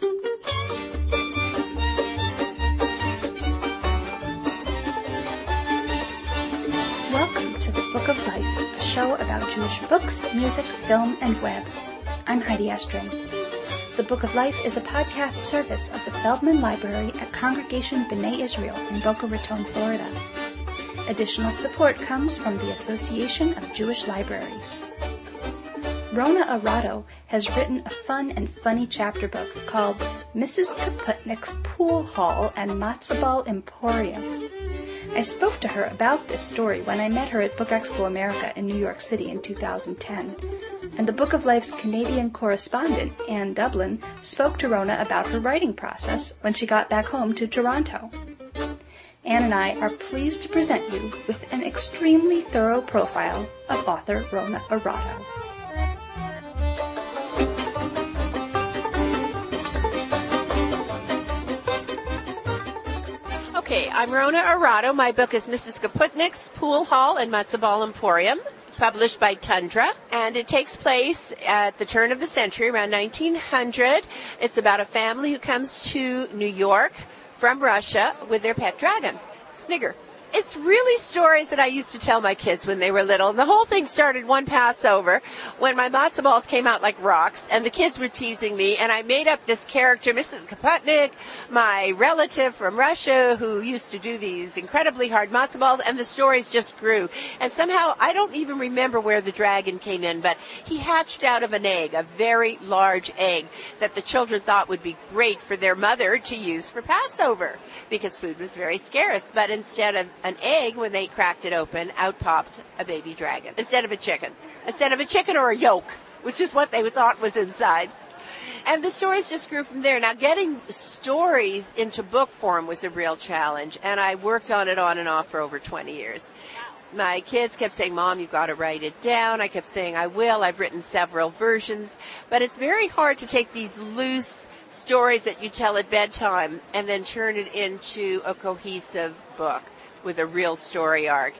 Welcome to the Book of Life, a show about Jewish books, music, film, and web. I'm Heidi Estrin. The Book of Life is a podcast service of the Feldman Library at Congregation B'nai Israel in Boca Raton, Florida. Additional support comes from the Association of Jewish Libraries. Rona Arato has written a fun and funny chapter book called Mrs. Kaputnik's Pool Hall and Matzo Emporium. I spoke to her about this story when I met her at Book Expo America in New York City in 2010. And the Book of Life's Canadian correspondent, Anne Dublin, spoke to Rona about her writing process when she got back home to Toronto. Anne and I are pleased to present you with an extremely thorough profile of author Rona Arato. Okay, I'm Rona Arato. My book is Mrs. Kaputnik's Pool Hall and Matzo Emporium, published by Tundra, and it takes place at the turn of the century, around 1900. It's about a family who comes to New York from Russia with their pet dragon, Snigger. It's really stories that I used to tell my kids when they were little. And the whole thing started one Passover when my matzo balls came out like rocks and the kids were teasing me. And I made up this character, Mrs. Kaputnik, my relative from Russia who used to do these incredibly hard matzo balls. And the stories just grew. And somehow, I don't even remember where the dragon came in, but he hatched out of an egg, a very large egg that the children thought would be great for their mother to use for Passover because food was very scarce. But instead of an egg, when they cracked it open, out popped a baby dragon instead of a chicken. Instead of a chicken or a yolk, which is what they thought was inside. And the stories just grew from there. Now, getting stories into book form was a real challenge, and I worked on it on and off for over 20 years. My kids kept saying, Mom, you've got to write it down. I kept saying, I will. I've written several versions. But it's very hard to take these loose stories that you tell at bedtime and then turn it into a cohesive book with a real story arc.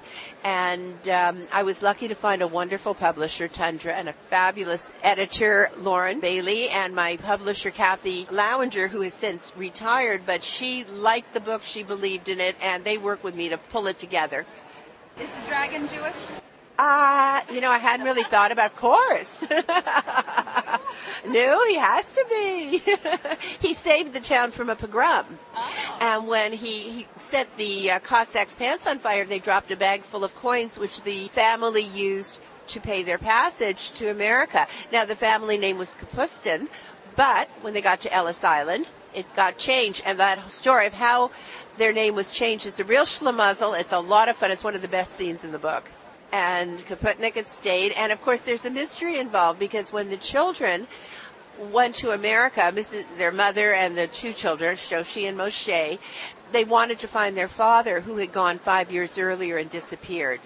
And I was lucky to find a wonderful publisher, Tundra, and a fabulous editor, Lauren Bailey, and my publisher, Kathy Lowinger, who has since retired, but she liked the book, she believed in it, and they worked with me to pull it together. Is the dragon Jewish? I hadn't really thought about, of course. No, he has to be. He saved the town from a pogrom. Oh. And when he set the Cossacks' pants on fire, they dropped a bag full of coins, which the family used to pay their passage to America. Now, the family name was Kapustin, but when they got to Ellis Island, it got changed. And that story of how their name was changed is a real schlemazel. It's a lot of fun. It's one of the best scenes in the book. And Kaputnik had stayed. And, of course, there's a mystery involved because when the children went to America, their mother and the two children, Shoshi and Moshe, they wanted to find their father who had gone 5 years earlier and disappeared.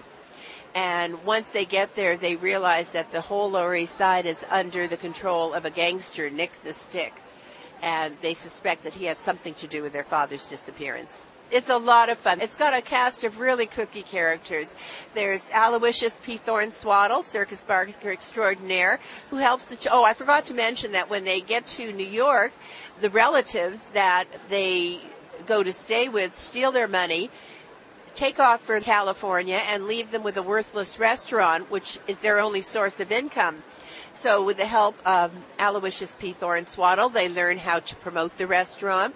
And once they get there, they realize that the whole Lower East Side is under the control of a gangster, Nick the Stick. And they suspect that he had something to do with their father's disappearance. It's a lot of fun. It's got a cast of really kooky characters. There's Aloysius P. Thornswaddle, circus barker extraordinaire, who helps I forgot to mention that when they get to New York, the relatives that they go to stay with steal their money, take off for California, and leave them with a worthless restaurant, which is their only source of income. So with the help of Aloysius P. Thornswaddle, they learn how to promote the restaurant.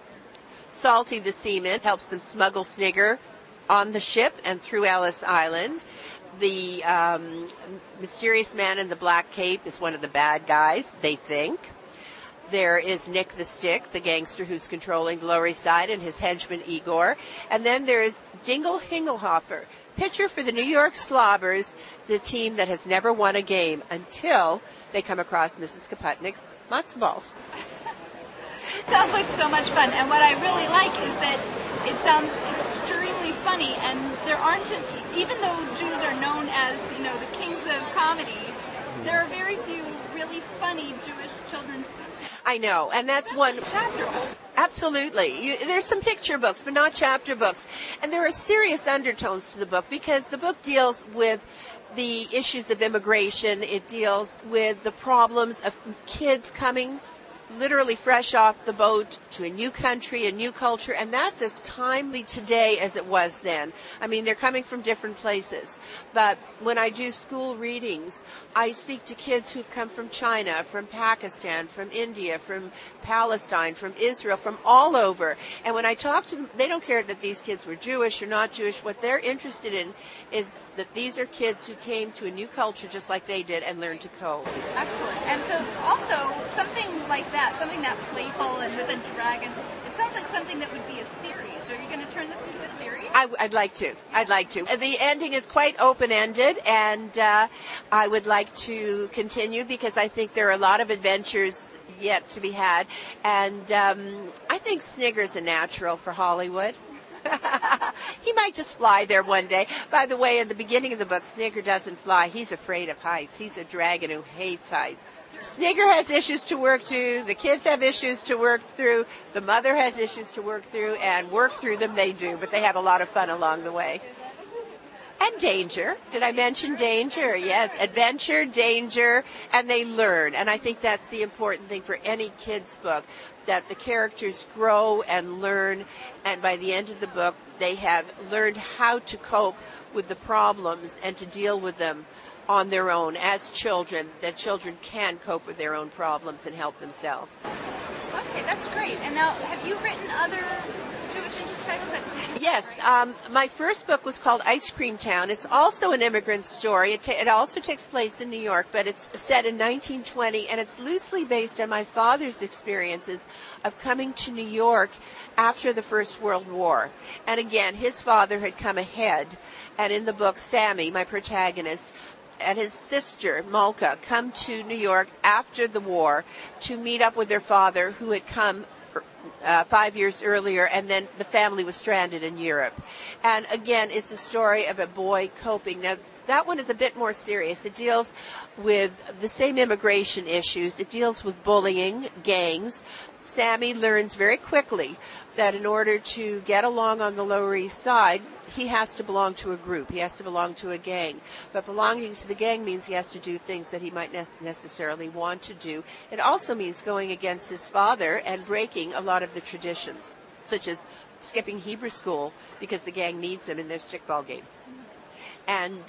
Salty the seaman helps them smuggle Snigger on the ship and through Ellis Island. The mysterious man in the black cape is one of the bad guys, they think. There is Nick the Stick, the gangster who's controlling the Lower East Side, and his henchman Igor. And then there is Dingle Hingelhofer, pitcher for the New York Slobbers, the team that has never won a game until they come across Mrs. Kaputnik's matzo balls. It sounds like so much fun, and what I really like is that it sounds extremely funny, and there aren't, even though Jews are known as, the kings of comedy, there are very few really funny Jewish children's books. I know, and that's especially one. Chapter books. Absolutely. There's some picture books, but not chapter books. And there are serious undertones to the book because the book deals with the issues of immigration. It deals with the problems of kids coming literally fresh off the boat to a new country, a new culture, and that's as timely today as it was then. I mean, they're coming from different places. But when I do school readings, I speak to kids who've come from China, from Pakistan, from India, from Palestine, from Israel, from all over. And when I talk to them, they don't care that these kids were Jewish or not Jewish. What they're interested in is that these are kids who came to a new culture just like they did and learned to cope. Excellent. And so also something like that, something that playful and with a dragon, it sounds like something that would be a series. Are you going to turn this into a series? I'd like to. I'd like to. The ending is quite open-ended, and I would like to continue because I think there are a lot of adventures yet to be had. And I think Snigger's a natural for Hollywood. He might just fly there one day. By the way, in the beginning of the book, Snigger doesn't fly. He's afraid of heights. He's a dragon who hates heights. Snigger has issues to work through. The kids have issues to work through. The mother has issues to work through, and work through them they do, but they have a lot of fun along the way. And danger. Did I mention danger? Yes. Adventure, danger, and they learn. And I think that's the important thing for any kid's book, that the characters grow and learn, and by the end of the book, they have learned how to cope with the problems and to deal with them on their own as children, that children can cope with their own problems and help themselves. Okay, that's great. And now, have you written other Jewish interest titles? Yes. My first book was called Ice Cream Town. It's also an immigrant story. It also takes place in New York, but it's set in 1920, and it's loosely based on my father's experiences of coming to New York after the First World War. And again, his father had come ahead, and in the book, Sammy, my protagonist, and his sister, Malka, come to New York after the war to meet up with their father, who had come 5 years earlier, and then the family was stranded in Europe. And again, it's a story of a boy coping. Now, that one is a bit more serious. It deals with the same immigration issues. It deals with bullying, gangs. Sammy learns very quickly that in order to get along on the Lower East Side, he has to belong to a group. He has to belong to a gang. But belonging to the gang means he has to do things that he might necessarily want to do. It also means going against his father and breaking a lot of the traditions, such as skipping Hebrew school because the gang needs him in their stickball game. And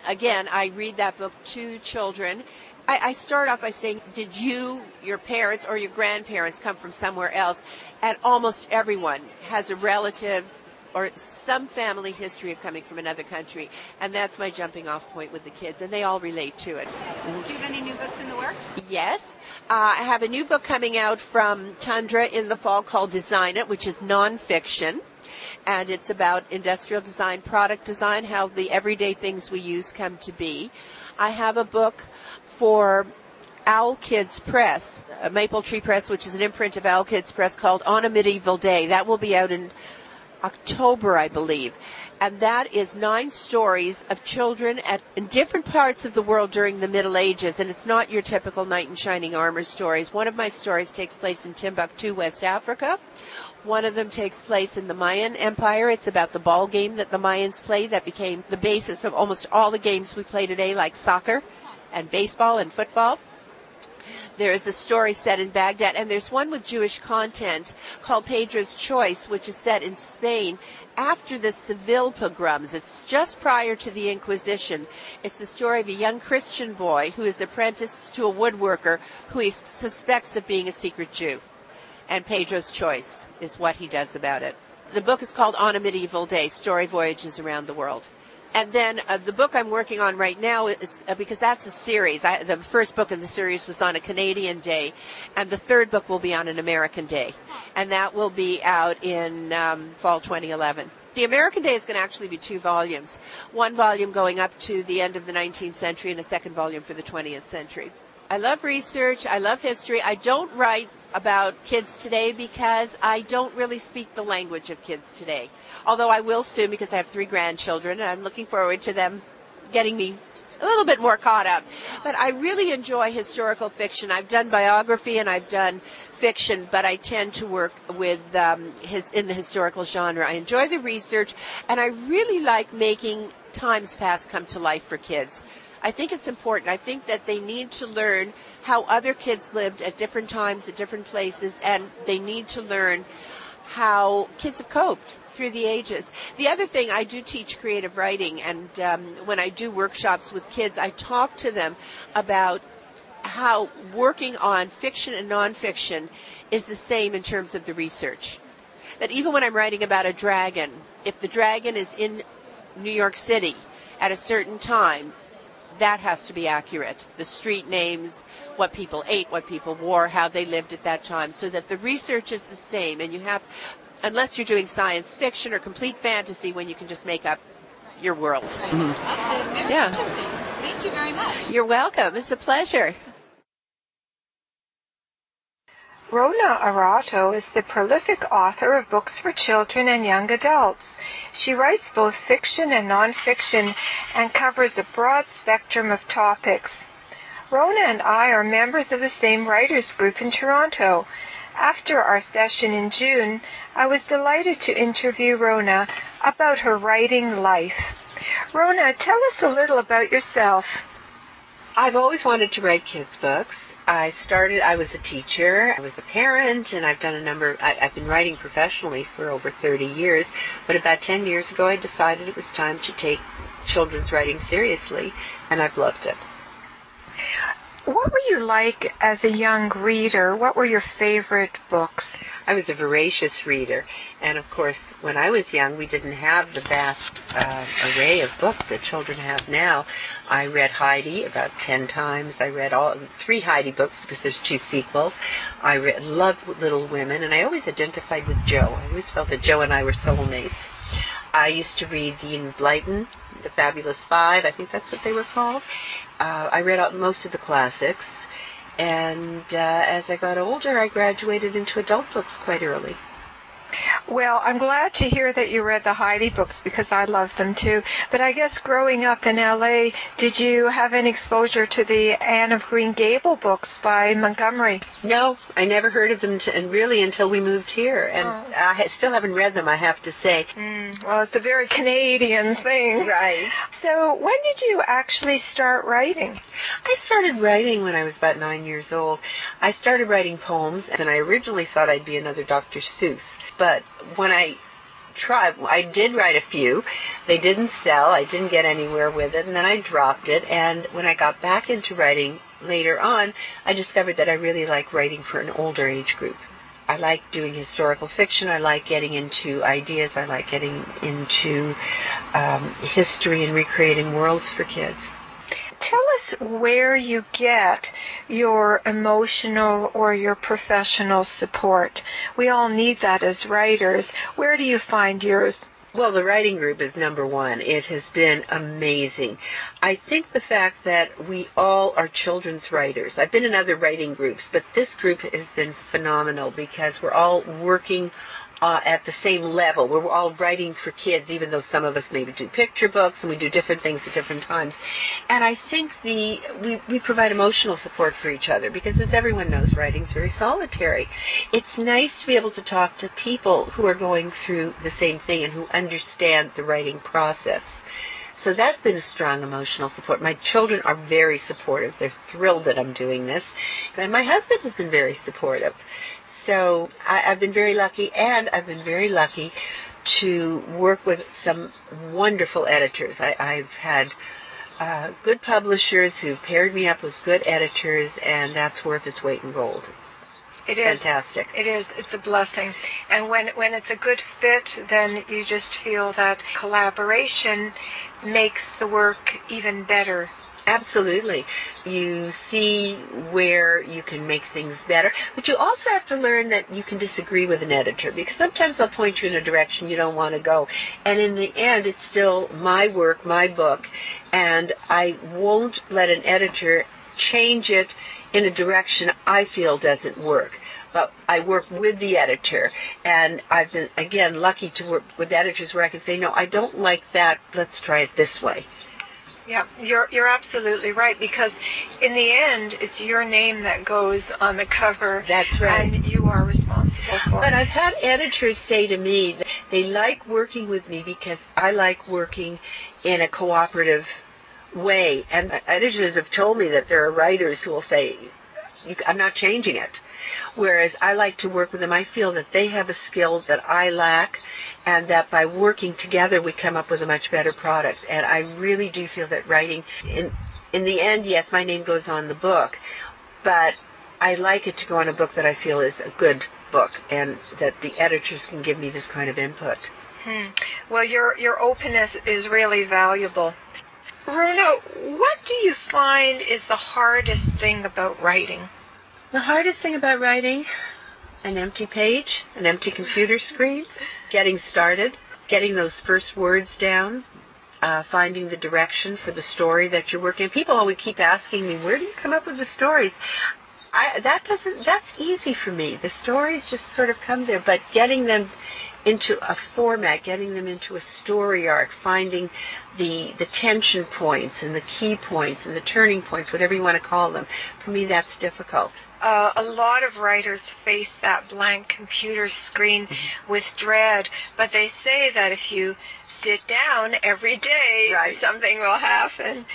again, I read that book to children. I start off by saying, did you, your parents, or your grandparents come from somewhere else? And almost everyone has a relative or some family history of coming from another country. And that's my jumping off point with the kids, and they all relate to it. Do you have any new books in the works? Yes. I have a new book coming out from Tundra in the fall called Design It, which is nonfiction. And it's about industrial design, product design, how the everyday things we use come to be. I have a book for Owl Kids Press, Maple Tree Press, which is an imprint of Owl Kids Press, called On a Medieval Day. That will be out in October, I believe. And that is 9 stories of children in different parts of the world during the Middle Ages. And it's not your typical knight in shining armor stories. One of my stories takes place in Timbuktu, West Africa. One of them takes place in the Mayan Empire. It's about the ball game that the Mayans played that became the basis of almost all the games we play today, like soccer and baseball and football. There is a story set in Baghdad, and there's one with Jewish content called Pedro's Choice, which is set in Spain after the Seville pogroms. It's just prior to the Inquisition. It's the story of a young Christian boy who is apprenticed to a woodworker who he suspects of being a secret Jew. And Pedro's Choice is what he does about it. The book is called On a Medieval Day, Story Voyages Around the World. And then the book I'm working on right now is, because that's a series. The first book in the series was on a Canadian day, and the third book will be on an American day. And that will be out in fall 2011. The American Day is going to actually be 2 volumes. One volume going up to the end of the 19th century and a second volume for the 20th century. I love research. I love history. I don't write about kids today because I don't really speak the language of kids today. Although I will soon, because I have 3 grandchildren, and I'm looking forward to them getting me a little bit more caught up. But I really enjoy historical fiction. I've done biography and I've done fiction, but I tend to work with in the historical genre. I enjoy the research, and I really like making times past come to life for kids. I think it's important. I think that they need to learn how other kids lived at different times, at different places, and they need to learn how kids have coped through the ages. The other thing, I do teach creative writing, and when I do workshops with kids, I talk to them about how working on fiction and nonfiction is the same in terms of the research. That even when I'm writing about a dragon, if the dragon is in New York City at a certain time, that has to be accurate. The street names, what people ate, what people wore, how they lived at that time, so that the research is the same. And you have, unless you're doing science fiction or complete fantasy, when you can just make up your worlds. Right. Okay, very interesting. Thank you very much. You're welcome. It's a pleasure. Rona Arato is the prolific author of books for children and young adults. She writes both fiction and nonfiction and covers a broad spectrum of topics. Rona and I are members of the same writers group in Toronto. After our session in June, I was delighted to interview Rona about her writing life. Rona, tell us a little about yourself. I've always wanted to write kids' books. I was a teacher, I was a parent, and I've been writing professionally for over 30 years, but about 10 years ago I decided it was time to take children's writing seriously, and I've loved it. What were you like as a young reader? What were your favorite books? I was a voracious reader, and of course, when I was young, we didn't have the vast array of books that children have now. I read Heidi about 10 times. I read all 3 Heidi books because there's 2 sequels. I loved Little Women, and I always identified with Jo. I always felt that Jo and I were soulmates. I used to read the Enid Blyton, the Fabulous Five, I think that's what they were called. I read most of the classics, and as I got older, I graduated into adult books quite early. Well, I'm glad to hear that you read the Heidi books because I love them too. But I guess growing up in L.A., did you have any exposure to the Anne of Green Gable books by Montgomery? No, I never heard of them really until we moved here. And I still haven't read them, I have to say. Well, it's a very Canadian thing. Right. So when did you actually start writing? I started writing when I was about 9 years old. I started writing poems, and I originally thought I'd be another Dr. Seuss. But when I did write a few. They didn't sell. I didn't get anywhere with it, and then I dropped it. And when I got back into writing later on, I discovered that I really like writing for an older age group. I like doing historical fiction. I like getting into ideas. I like getting into history and recreating worlds for kids. Tell us where you get your emotional or your professional support. We all need that as writers. Where do you find yours? Well, the writing group is number one. It has been amazing. I think the fact that we all are children's writers. I've been in other writing groups, but this group has been phenomenal because we're all working at the same level. We're all writing for kids, even though some of us maybe do picture books and we do different things at different times. And I think we provide emotional support for each other because, as everyone knows, writing's very solitary. It's nice to be able to talk to people who are going through the same thing and who understand the writing process. So that's been a strong emotional support. My children are very supportive. They're thrilled that I'm doing this. And my husband has been very supportive. So I've been very lucky, and I've been very lucky to work with some wonderful editors. I've had good publishers who've paired me up with good editors, and that's worth its weight in gold. It is. Fantastic. It is. It's a blessing. And when it's a good fit, then you just feel that collaboration makes the work even better. Absolutely. You see where you can make things better, but you also have to learn that you can disagree with an editor, because sometimes they'll point you in a direction you don't want to go. And in the end, it's still my work, my book, and I won't let an editor change it in a direction I feel doesn't work. But I work with the editor, and I've been, again, lucky to work with editors where I can say, no, I don't like that, let's try it this way. Yeah, you're absolutely right, because in the end, it's your name that goes on the cover. That's right. And you are responsible for it. But I've had editors say to me that they like working with me because I like working in a cooperative way. And editors have told me that there are writers who will say, I'm not changing it. Whereas I like to work with them. I feel that they have a skill that I lack, and that by working together we come up with a much better product. And I really do feel that writing, in the end, yes, my name goes on the book, but I like it to go on a book that I feel is a good book, and that the editors can give me this kind of input. Well, your openness is really valuable. Rona, what do you find is the hardest thing about writing? The hardest thing about writing, an empty page, an empty computer screen, getting started, getting those first words down, finding the direction for the story that you're working. People always keep asking me, where do you come up with the stories? That's easy for me. The stories just sort of come there, but getting them into a format, getting them into a story arc, finding the tension points and the key points and the turning points, whatever you want to call them, for me that's difficult. A lot of writers face that blank computer screen with dread, but they say that if you sit down every day, something will happen.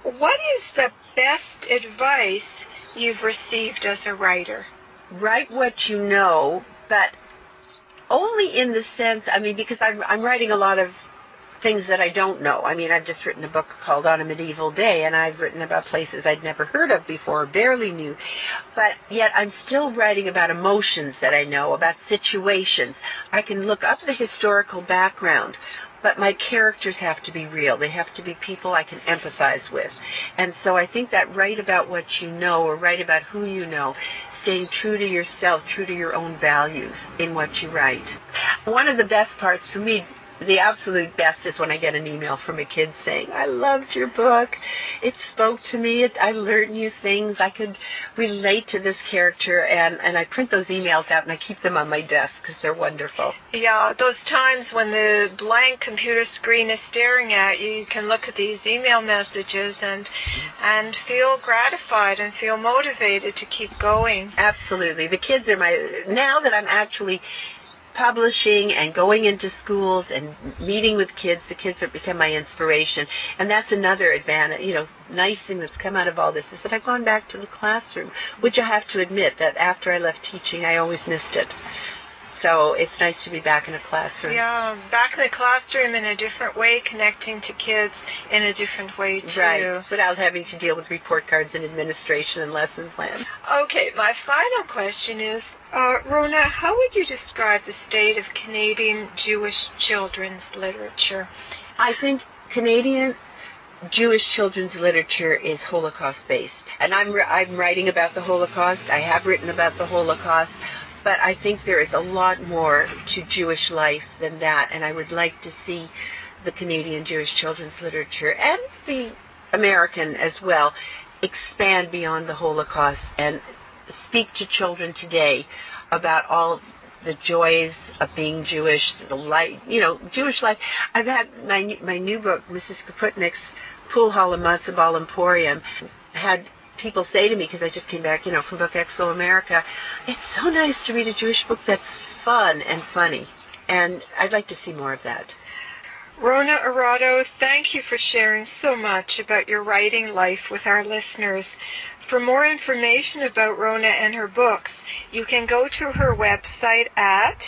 What is the best advice you've received as a writer? Write what you know, but only in the sense, because I'm writing a lot of things that I don't know. I've just written a book called On a Medieval Day, and I've written about places I'd never heard of before, barely knew. But yet I'm still writing about emotions that I know, about situations. I can look up the historical background, but my characters have to be real. They have to be people I can empathize with. And so I think that write about what you know, or write about who you know, staying true to yourself, true to your own values in what you write. One of the best parts for me, the absolute best, is when I get an email from a kid saying, I loved your book. It spoke to me. I learned new things. I could relate to this character. And I print those emails out and I keep them on my desk because they're wonderful. Yeah, those times when the blank computer screen is staring at you, you can look at these email messages and feel gratified and feel motivated to keep going. Absolutely. The kids are now that I'm actually publishing and going into schools and meeting with kids, the kids have become my inspiration. And that's another advantage, nice thing that's come out of all this is that I've gone back to the classroom, which I have to admit that after I left teaching, I always missed it. So it's nice to be back in a classroom. Yeah, back in the classroom in a different way, connecting to kids in a different way, too. Right, without having to deal with report cards and administration and lesson plans. Okay, my final question is, Rona, how would you describe the state of Canadian Jewish children's literature? I think Canadian Jewish children's literature is Holocaust-based. And I'm writing about the Holocaust. I have written about the Holocaust. But I think there is a lot more to Jewish life than that. And I would like to see the Canadian Jewish children's literature, and the American as well, expand beyond the Holocaust and speak to children today about all the joys of being Jewish, the life, Jewish life. I've had my new book, Mrs. Kaputnik's Pool Hall and Matzo Ball Emporium, had people say to me, because I just came back, from Book Expo America, it's so nice to read a Jewish book that's fun and funny. And I'd like to see more of that. Rona Arato, thank you for sharing so much about your writing life with our listeners. For more information about Rona and her books, you can go to her website at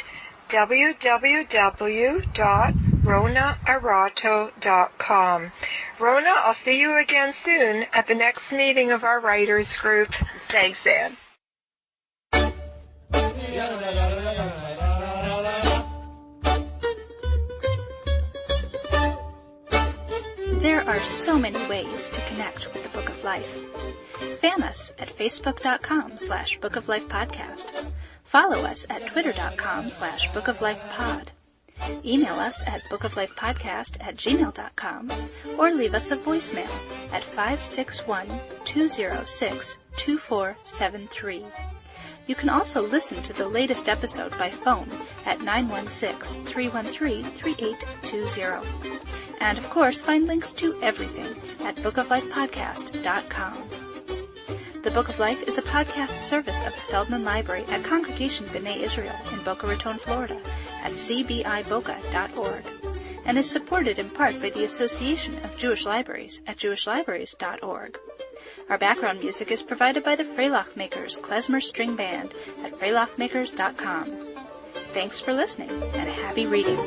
www.ronaarato.com. Rona, I'll see you again soon at the next meeting of our writers group. Thanks, Anne. There are so many ways to connect with the Book of Life. Fan us at facebook.com/Book of Life Podcast. Follow us at twitter.com/Book of Life Pod. Email us at bookoflifepodcast@gmail.com or leave us a voicemail at 561-206-2473. You can also listen to the latest episode by phone at 916-313-3820. And, of course, find links to everything at bookoflifepodcast.com. The Book of Life is a podcast service of the Feldman Library at Congregation B'nai Israel in Boca Raton, Florida, at cbiboca.org. and is supported in part by the Association of Jewish Libraries at jewishlibraries.org. Our background music is provided by the Freilachmakers Klezmer String Band at freilachmakers.com. Thanks for listening, and happy reading.